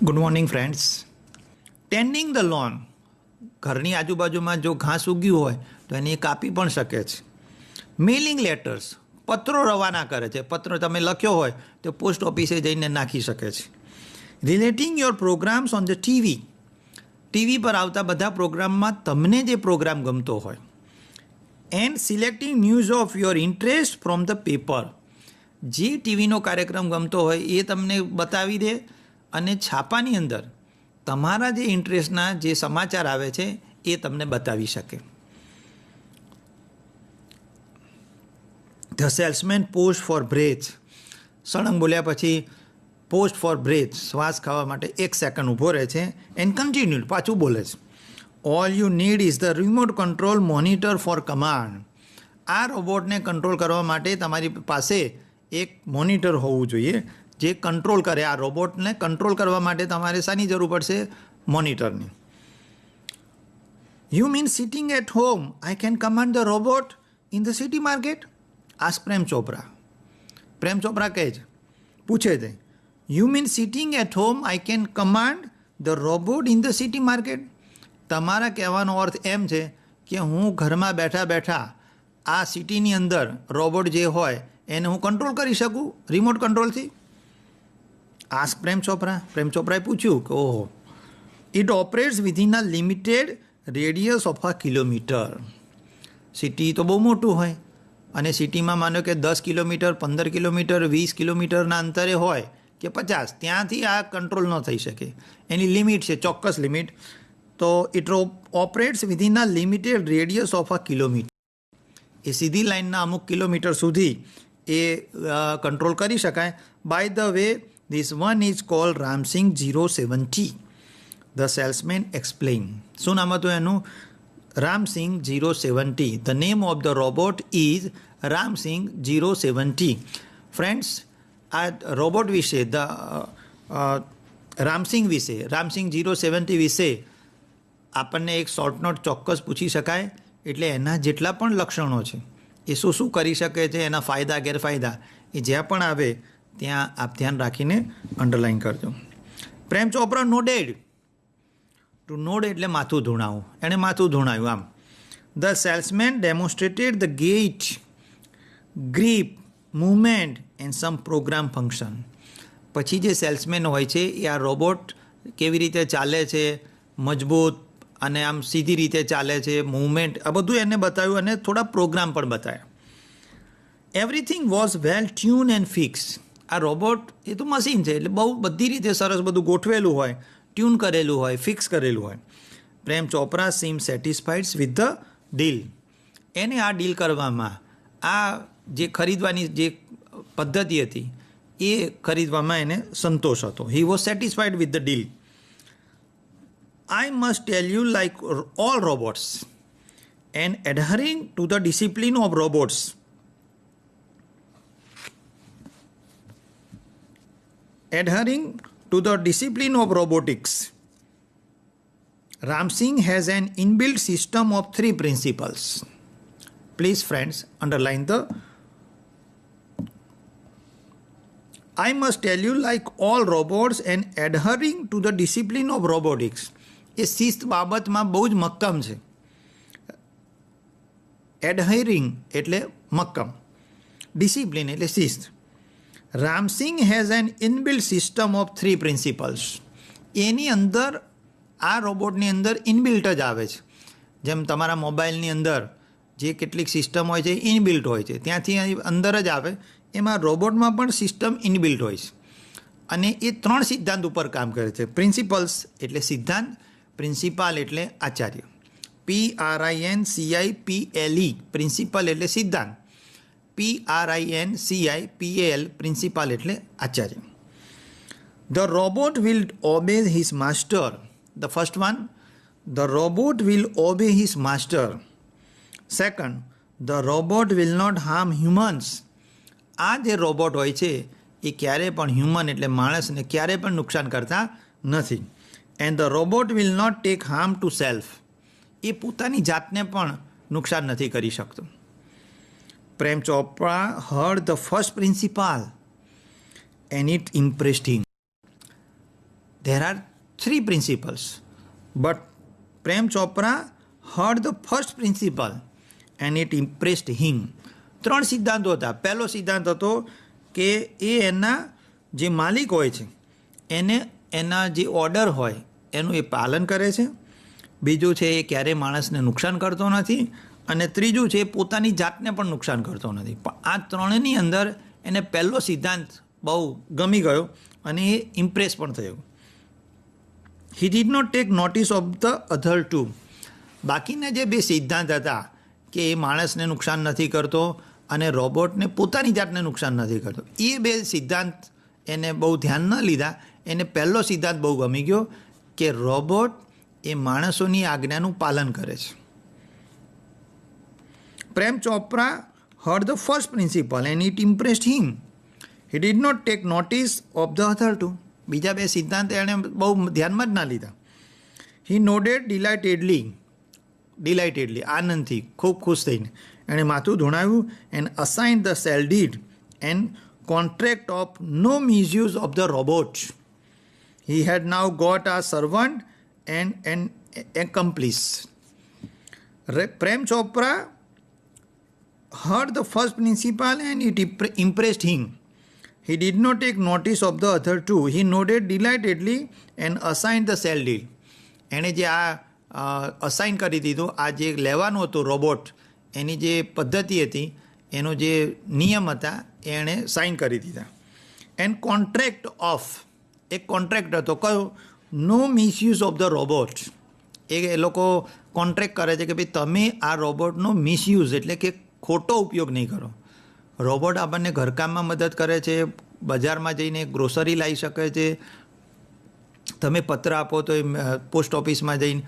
Good morning friends. Tending the loan, ઘરની આજુબાજુમાં જો ઘાસ ઉગ્યું હોય તો એને કાપી પણ શકે છે. મેલિંગ લેટર્સ, પત્રો રવાના કરે છે. પત્રો તમે લખ્યો હોય તો પોસ્ટ ઓફિસે જઈને નાખી શકે છે. Relating your programmes on the TV, TV પર આવતા બધા પ્રોગ્રામમાં તમને જે પ્રોગ્રામ ગમતો હોય. And selecting news of your interest from the paper, જે ટીવીનો કાર્યક્રમ ગમતો હોય એ તમને બતાવી દે અને છાપાની અંદર તમારા જે ઇન્ટરેસ્ટના જે સમાચાર આવે છે એ તમને બતાવી શકે. The salesman paused for breath, સળંગ બોલ્યા પછી પોસ્ટ ફોર બ્રેથ, શ્વાસ ખાવા માટે 1 સેકન્ડ ઊભો રહે છે. એન્ડ કન્ટિન્યુડ, પાછું બોલે છે. All you need is the remote control monitor for command. આ રોબોટને કંટ્રોલ કરવા માટે તમારી પાસે એક મોનિટર હોવું જોઈએ જે કંટ્રોલ કરે. આ રોબોટને કંટ્રોલ કરવા માટે તમારે શાની જરૂર પડશે? મોનિટરની. You mean sitting at home I can command the robot in the city market? Ask Prem Chopra. Prem Chopra કહે છે, પૂછે છે, you mean sitting at home I can command the robot in the city market? તમારા કહેવાનો અર્થ એમ છે કે હું ઘરમાં બેઠા બેઠા આ સિટીની અંદર રોબોટ જે હોય એને હું કંટ્રોલ કરી શકું રિમોટ કંટ્રોલથી? આસ્ક પ્રેમ ચોપરા. પ્રેમ ચોપરાએ પૂછ્યું કે ઓહો, it operates within a limited radius of a kilometre. City તો બહુ મોટું હોય અને સિટીમાં માનો કે 10 કિલોમીટર, 15 કિલોમીટર, 20 કિલોમીટરના અંતરે હોય કે 50, ત્યાંથી આ કંટ્રોલ ન થઈ શકે. એની લિમિટ છે, ચોક્કસ લિમિટ. તો it operates within a limited radius of a kilometre. એ સીધી લાઇનના અમુક કિલોમીટર સુધી એ કંટ્રોલ કરી શકાય. By the way, this one is called Ramsing 070. The salesman explained. શું નામ હતું એનું? Ramsing 070. The name of the robot is Ramsing 070. Friends, આ રોબોટ વિશે, રામસિંગ વિશે, રામસિંગ 070 વિશે આપણને એક શોર્ટ નોટ ચોક્કસ પૂછી શકાય. એટલે એના જેટલા પણ લક્ષણો છે, એ શું શું કરી શકે છે, એના ફાયદા ગેરફાયદા, એ જ્યાં પણ આવે ત્યાં આપ ધ્યાન રાખીને અંડરલાઇન કરજો. Prem Chopra nodded. To nod એટલે માથું ધૂણાવું. એણે માથું ધૂણાયું આમ. The salesman demonstrated the gait, grip, movement and some program function. પછી જે સેલ્સમેન હોય છે એ આ રોબોટ કેવી રીતે ચાલે છે, મજબૂત અને આમ સીધી રીતે ચાલે છે, મૂવમેન્ટ, આ બધું એને બતાવ્યું અને થોડા પ્રોગ્રામ પણ બતાવ્યા. Everything was well tune and fix. આ રોબોટ એ તો મશીન છે એટલે બહુ બધી રીતે સરસ બધું ગોઠવેલું હોય, ટ્યુન કરેલું હોય, ફિક્સ કરેલું હોય. પ્રેમ ચોપરા સીમ સેટિસ્ફાઈડ વિથ ધ ડીલ. એને આ ડીલ કરવામાં, આ જે ખરીદવાની જે પદ્ધતિ હતી એ ખરીદવામાં એને સંતોષ હતો. He was satisfied with the deal. I must tell you, like all robots, and adhering to the discipline of robots, adhering to the discipline of robotics, Ramsing has an inbuilt system of 3 principles. Please, friends, underline the. I must tell you, like all robots, and adhering to the discipline of robotics. એ શિસ્ત બાબતમાં બહુ જ મક્કમ છે. એડહરિંગ એટલે મક્કમ, discipline એટલે શિસ્ત. Ramsingh has an inbuilt system of 3 principles. એની અંદર આ રોબોટની અંદર ઇનબિલ્ટ જ આવે છે. જેમ તમારા મોબાઈલની અંદર જે કેટલીક સિસ્ટમ હોય છે ઇનબિલ્ટ હોય છે, ત્યાંથી અંદર જ આવે. એમાં રોબોટમાં પણ સિસ્ટમ ઇનબિલ્ટ હોય છે અને એ 3 સિદ્ધાંત ઉપર કામ કરે છે. પ્રિન્સિપલ્સ એટલે સિદ્ધાંત, પ્રિન્સિપાલ એટલે આચાર્ય. PRINCIPLE, પ્રિન્સિપલ એટલે સિદ્ધાંત. PRINCIPAL, પ્રિન્સિપાલ એટલે આચાર્ય. The robot will obey his master. The first one, the robot will obey his master. Second, the robot will not harm humans. આ જે રોબોટ હોય છે એ ક્યારેય પણ હ્યુમન એટલે માણસને ક્યારેય પણ નુકસાન કરતા નથી. And the robot will not take harm to self. એ પોતાની જાતને પણ નુકસાન નથી કરી શકતો. Prem Chopra heard the first principle and it impressed him. there are 3 principles, but Prem Chopra heard the first principle and it impressed him. 3 સિદ્ધાંતો હતા. પહેલો સિદ્ધાંત હતો કે એ એના જે માલિક હોય છે એને એના જે ઓર્ડર હોય એનું એ પાલન કરે છે. બીજું છે એ ક્યારેય માણસને નુકસાન કરતો નથી. અને ત્રીજું છે પોતાની જાતને પણ નુકસાન કરતો નથી. પણ આ ત્રણની અંદર એને પહેલો સિદ્ધાંત બહુ ગમી ગયો અને એ ઇમ્પ્રેસ પણ થયો. He did not take notice of the other two. બાકીના જે 2 સિદ્ધાંત હતા કે એ માણસને નુકસાન નથી કરતો અને રોબોટને પોતાની જાતને નુકસાન નથી કરતો, એ 2 સિદ્ધાંત એને બહુ ધ્યાન ન લીધા. એને પહેલો સિદ્ધાંત બહુ ગમી ગયો કે રોબોટ એ માણસોની આજ્ઞાનું પાલન કરે છે. Prem Chopra heard the first principle and it impressed him. He did not take notice of the other 2. બીજા 2 સિદ્ધાંત એણે બહુ ધ્યાનમાં જ ના લીધા. He nodded delightedly, આનંદથી, ખૂબ ખુશ થઈને એણે માથું ધુણાવ્યું and assigned the sale deed and contract of no misuse of the robot. He had now got a servant and an accomplice. Prem Chopra heard the first principle and it impressed him. He did not take notice of the other 2. He nodded delightedly and assigned the sale deal. એણે જે આ assign કરી દીધું, આ જે લેવાનું હતું robot, એની જે પદ્ધતિ હતી, એનો જે નિયમ હતા એણે સાઇન કરી દીધા. એન્ડ કોન્ટ્રાક્ટ ઓફ, એક કોન્ટ્રાક્ટ હતો કયો, નો મિસયુઝ ઓફ ધ રોબોટ. એ લોકો કોન્ટ્રાક્ટ કરે છે કે ભાઈ તમે આ રોબોટનો મિસયુઝ એટલે કે ખોટો ઉપયોગ નહીં કરો. રોબોટ આપણને ઘરકામમાં મદદ કરે છે, બજારમાં જઈને ગ્રોસરી લાવી શકે છે. તમે પત્ર આપો તો એ પોસ્ટ ઓફિસમાં જઈને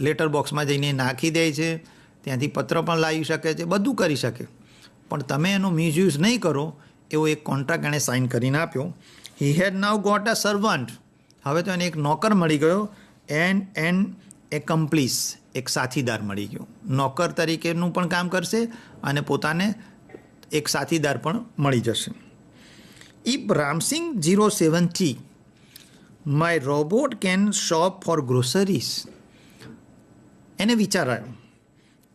લેટર બોક્સમાં જઈને નાખી દે છે, ત્યાંથી પત્ર પણ લાવી શકે છે, બધું કરી શકે. પણ તમે એનો મિસયુઝ નહીં કરો એવો એક કોન્ટ્રાક્ટ એણે સાઇન કરીને આપ્યો. હી હેડ નાવ ગોટ અ સર્વન્ટ. હવે તો એને એક નોકર મળી ગયો એન્ડ એકમ્પ્લિસ, એક સાથીદાર મળી ગયો. નોકર તરીકેનું પણ કામ કરશે અને પોતાને એક સાથીદાર પણ મળી જશે. If Ramsingh 07T my robot can shop for groceries. એને વિચાર આવ્યો,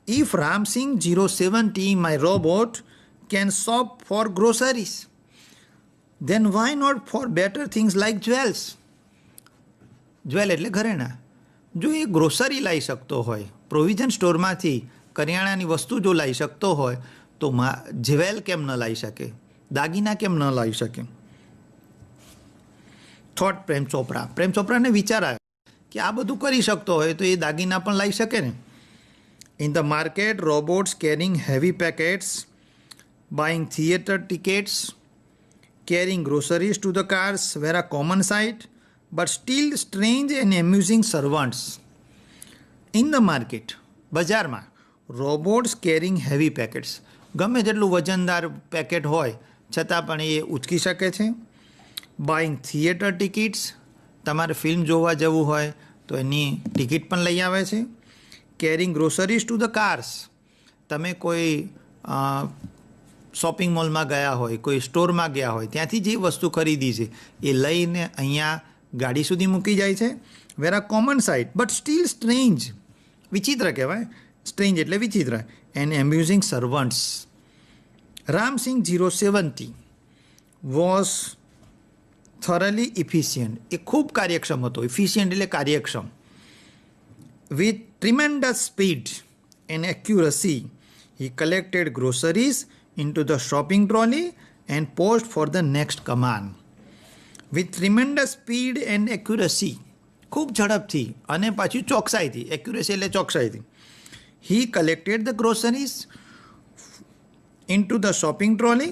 if Ramsingh 07T my robot can shop for groceries then why not for better things like jewels. Jewel એટલે ઘરેણાં. જો એ ગ્રોસરી લાવી શકતો હોય, પ્રોવિઝન સ્ટોરમાંથી કરિયાણાની વસ્તુ જો લાવી શકતો હોય તો જ્વેલ કેમ ન લાવી શકે, દાગીના કેમ ન લાવી શકે. થોટ પ્રેમ ચોપરા. પ્રેમ ચોપરાને વિચાર આવ્યો કે આ બધું કરી શકતો હોય તો એ દાગીના પણ લાવી શકે ને. In the market robots carrying heavy packets, buying theatre tickets, carrying groceries to the cars were a common sight, but still strange and amusing servants. In the market, બજારમાં, robots carrying heavy packets. ગમે તેટલું વજનદાર packet હોય છતાં પણ એ ઉચકી શકે છે. Buying theatre tickets, તમારે film જોવા જવું હોય તો એની ટિકિટ પણ લઈ આવે છે. Carrying groceries to the cars, તમે કોઈ શોપિંગ મોલમાં ગયા હોય, કોઈ સ્ટોરમાં ગયા હોય, ત્યાંથી જે વસ્તુ ખરીદી છે એ લઈને અહીંયા ગાડી સુધી મૂકી જાય છે. Where are common sight but still strange, વિચિત્ર કહેવાય, સ્ટ્રેન્જ એટલે વિચિત્ર. And amusing servants. Ramsingh 07T was thoroughly efficient, એ ખૂબ કાર્યક્ષમ હતો. ઇફિશિયન્ટ એટલે કાર્યક્ષમ. With tremendous speed and accuracy he collected groceries into the shopping trolley and paused for the next command. With tremendous speed and accuracy, ખૂબ ઝડપથી અને પાછું ચોકસાઈથી, એક્યુરેસી એટલે ચોકસાઈથી, he collected the groceries into the shopping trolley.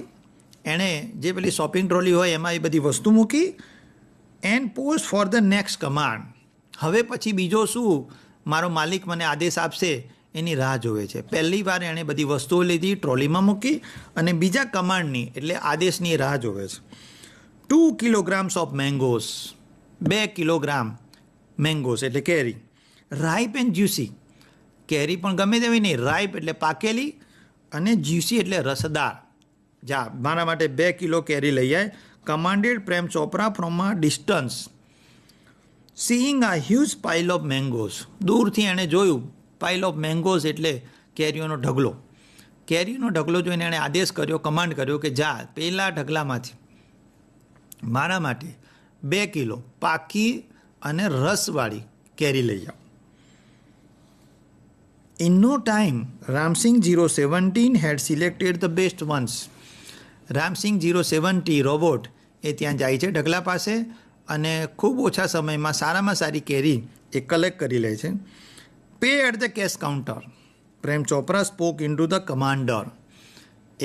એણે જે પેલી શોપિંગ ટ્રોલી હોય એમાં એ બધી વસ્તુ મૂકી. And pause for the next command. હવે પછી બીજો શું મારો માલિક મને આદેશ આપશે એની રાહ જોવે છે. પહેલી વાર એણે બધી વસ્તુઓ લીધી, ટ્રોલીમાં મૂકી અને બીજા કમાન્ડની એટલે આદેશની રાહ જોવે છે. 2 kilograms ઓફ મેંગોસ, 2 કિલોગ્રામ મેંગોસ એટલે કેરી. રાઈપ એન્ડ જ્યુસી, કેરી પણ ગમે તેવી નહીં, રાઈપ એટલે પાકેલી અને જ્યુસી એટલે રસદાર. જા મારા માટે 2 કિલો કેરી લઈ આવે, commanded Prem Chopra from a distance. Seeing a huge pile of mangoes. દૂરથી એણે જોયું પાઇલ ઓફ મેંગોઝ એટલે કેરીઓનો ઢગલો. કેરીઓનો ઢગલો જોઈને એણે આદેશ કર્યો, કમાન્ડ કર્યો કે જા પહેલા ઢગલામાંથી મારા માટે 2 કિલો પાકી અને રસવાળી કેરી લઈ આવો. In no time, Ramsing 017 had selected the best ones. Ramsing 070 robot એ ત્યાં જાય છે ઢગલા પાસે અને ખૂબ ઓછા સમયમાં સારામાં સારી કેરી એ કલેક્ટ કરી લે છે. Pay at the cash counter. Prem Chopra spoke in two the commander.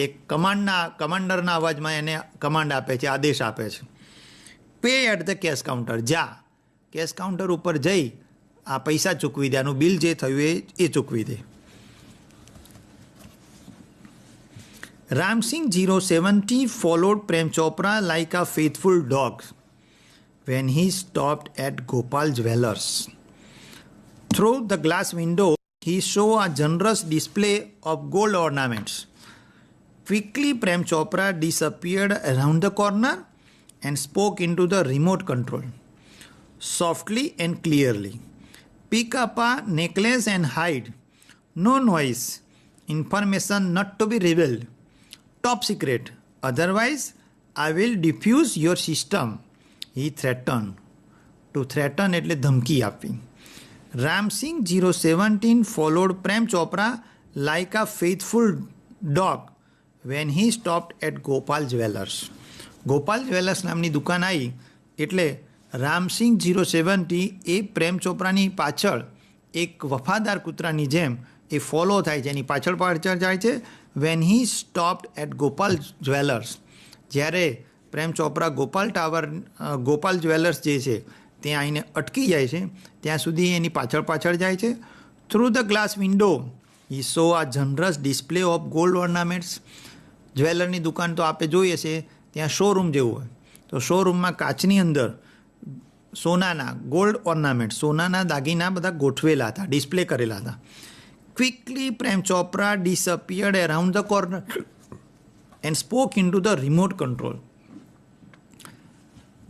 એક કમાન્ડરના અવાજમાં એને કમાન્ડ આપે છે, આદેશ આપે છે. Pay at the cash counter. જા કેશ કાઉન્ટર ઉપર જઈ આ પૈસા ચૂકવી દે, આનું બિલ જે થયું એ ચૂકવી દે. Ramsing 070 followed Prem Chopra like a faithful dog when he stopped at Gopal Jewellers. Through the glass window, he saw a generous display of gold ornaments. Quickly, Prem Chopra disappeared around the corner and spoke into the remote control. Softly and clearly. Pick up a necklace and hide. No noise. Information not to be revealed. Top secret. Otherwise, I will defuse your system. He threatened. To threaten એટલે ધમકી આપવી. Ramsing 017 followed Prem Chopra like a faithful dog when he stopped at Gopal Jewellers. Gopal jewellers નામની દુકાન આવી એટલે રામસિંગ 070 એ પ્રેમ ચોપરાની પાછળ એક વફાદાર કૂતરાની જેમ એ ફોલો થાય છે, એની પાછળ જાય છે. When he stopped at Gopal jewellers. જ્યારે પ્રેમ ચોપરા ગોપાલ જ્વેલર્સ જે છે ત્યાં આવીને અટકી જાય છે, ત્યાં સુધી એની પાછળ જાય છે. Through the glass window he saw a generous display of gold ornaments. જ્વેલરની દુકાન તો આપણે જોઈએ છે, ત્યાં શોરૂમ જેવું હોય, તો શોરૂમમાં કાચની અંદર સોનાના ગોલ્ડ ઓર્નામેન્ટ, સોનાના દાગીના બધા ગોઠવેલા હતા, ડિસ્પ્લે કરેલા હતા. Quickly Prem Chopra disappeared around the corner and spoke in two the remote control.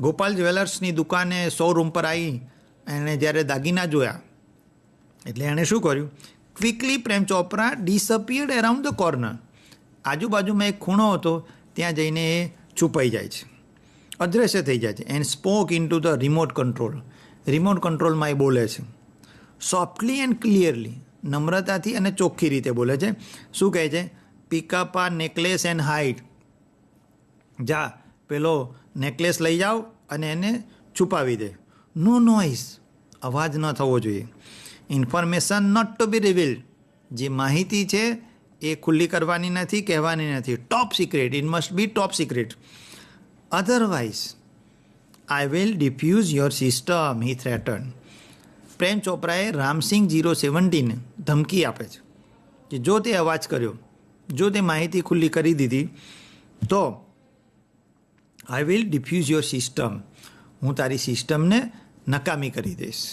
Gopal જ્વેલર્સની દુકાને શોરૂમ પર આવી એણે જ્યારે દાગીના જોયા એટલે એણે શું કર્યું, quickly Prem Chopra disappeared around the corner. આજુબાજુમાં એક ખૂણો હતો, ત્યાં જઈને એ છુપાઈ જાય છે, અદૃશ્ય થઈ જાય છે. And spoke in two the remote control. Remote કંટ્રોલમાં એ બોલે છે. સોફ્ટલી એન્ડ ક્લિયરલી, નમ્રતાથી અને ચોખ્ખી રીતે બોલે છે. શું કહે છે, પિકઅપ આ નેકલેસ એન્ડ હાઇડ. જા પેલો નેકલેસ લઈ જાઓ અને એને છુપાવી દે. નો નોઇઝ, અવાજ ન થવો જોઈએ. Information not to be revealed, જે માહિતી છે એ ખુલ્લી કરવાની નથી, કહેવાની નથી. Top secret, it must be top secret. Otherwise I will defuse your system, he threaten. Prem ચોપરાએ રામસિંગ 017 ધમકી આપે છે કે જો તે અવાજ કર્યો, જો તે માહિતી ખુલ્લી કરી દીધી તો આઈ વિલ ડિફ્યુઝ યોર સિસ્ટમ, હું તારી સિસ્ટમને નકામી કરી દઈશ.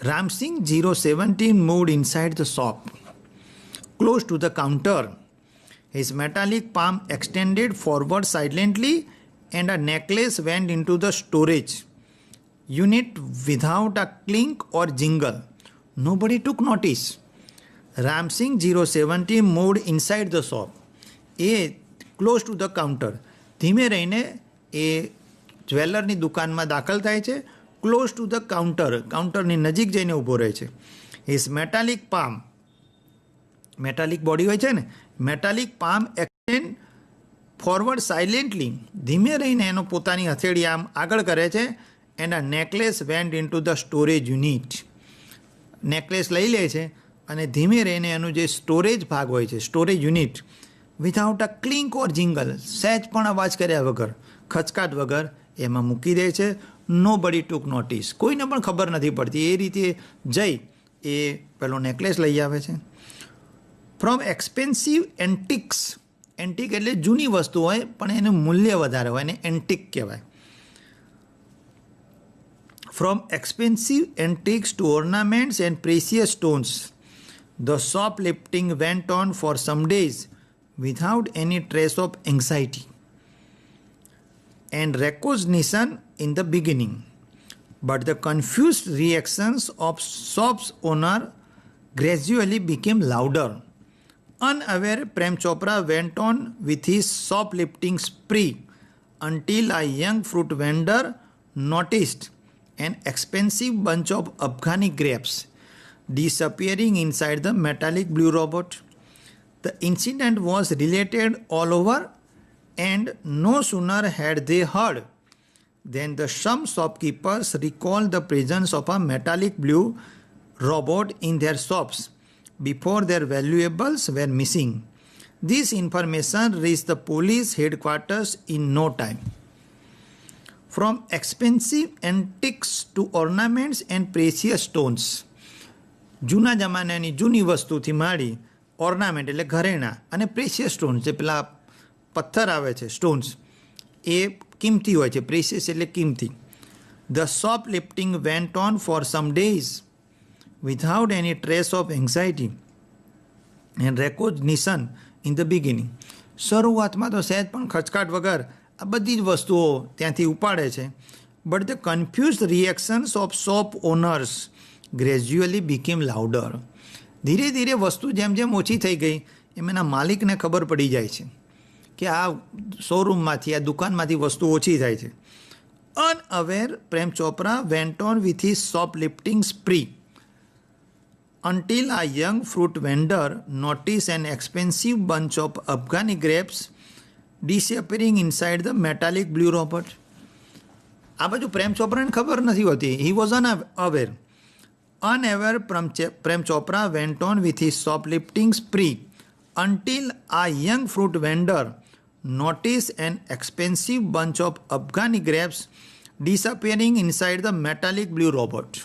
Ramsing 017 moved inside the shop. Close to the counter, his metallic palm extended forward silently and a necklace went into the storage unit without a clink or jingle. Nobody took notice. Ramsing 017 moved inside the shop. Close to the counter. ધીમે રહીને એ જ્વેલરની દુકાનમાં દાખલ થાય છે. Close to the counter, કાઉન્ટરની નજીક જઈને ઊભો રહે છે. His metallic palm, metallic body હોય છે ને, metallic palm extend forward silently, ધીમે રહીને એનો પોતાની હથેળી આમ આગળ કરે છે. એન્ડ આ necklace vent in to the storage unit. Necklace લઈ લે છે અને ધીમે રહીને એનું જે સ્ટોરેજ ભાગ હોય છે, storage unit, without a clink or jingle, સહેજ પણ અવાજ કર્યા વગર, ખચકાટ વગર એમાં મૂકી દે છે. નો બડી ટુક નોટિસ, કોઈને પણ ખબર નથી પડતી. એ રીતે જઈ એ પેલો નેકલેસ લઈ આવે છે. ફ્રોમ એક્સપેન્સિવ એન્ટિક્સ, એન્ટિક એટલે જૂની વસ્તુ હોય પણ એનું મૂલ્ય વધારે હોય, એને એન્ટિક કહેવાય. From expensive antiques to ornaments and precious stones, the shop lifting went on for some days without any trace of anxiety. and recognition in the beginning, but the confused reactions of shop's owner gradually became louder. Unaware, Prem Chopra went on with his shoplifting spree until a young fruit vendor noticed an expensive bunch of Afghani grapes disappearing inside the metallic blue robot. The incident was related all over, and no sooner had they heard than some shopkeepers recalled the presence of a metallic blue robot in their shops before their valuables were missing. This information reached the police headquarters in no time. From expensive antiques to ornaments and precious stones, જૂના જમાનાની જૂની વસ્તુથી માંડી ornament એટલે ઘરેણાં અને precious stones જે પેલા પથ્થર આવે છે સ્ટોન્સ એ કિંમતી હોય છે. પ્રેશિયસ એટલે કિંમતી. The shop lifting went on for some days without any trace of anxiety and recognition in the beginning. શરૂઆતમાં તો સહેજ પણ ખચકાટ વગર આ બધી જ વસ્તુઓ ત્યાંથી ઉપાડે છે. But the confused reactions of shop owners gradually became louder. ધીરે ધીરે વસ્તુ જેમ જેમ ઓછી થઈ ગઈ એમ એના માલિકને ખબર પડી જાય છે કે આ શોરૂમમાંથી આ દુકાનમાંથી વસ્તુ ઓછી થાય છે. Unaware, Prem Chopra went on with his shop lifting spree until a young fruit vendor noticed an expensive bunch of Afghani grapes disappearing inside the metallic blue robot. આ બાજુ પ્રેમ ચોપરાને ખબર નથી હોતી. He was unaware. Unaware, Prem Chopra went on with his shoplifting spree until a young fruit vendor noticed an expensive bunch of Afghani grapes disappearing inside the metallic blue robot.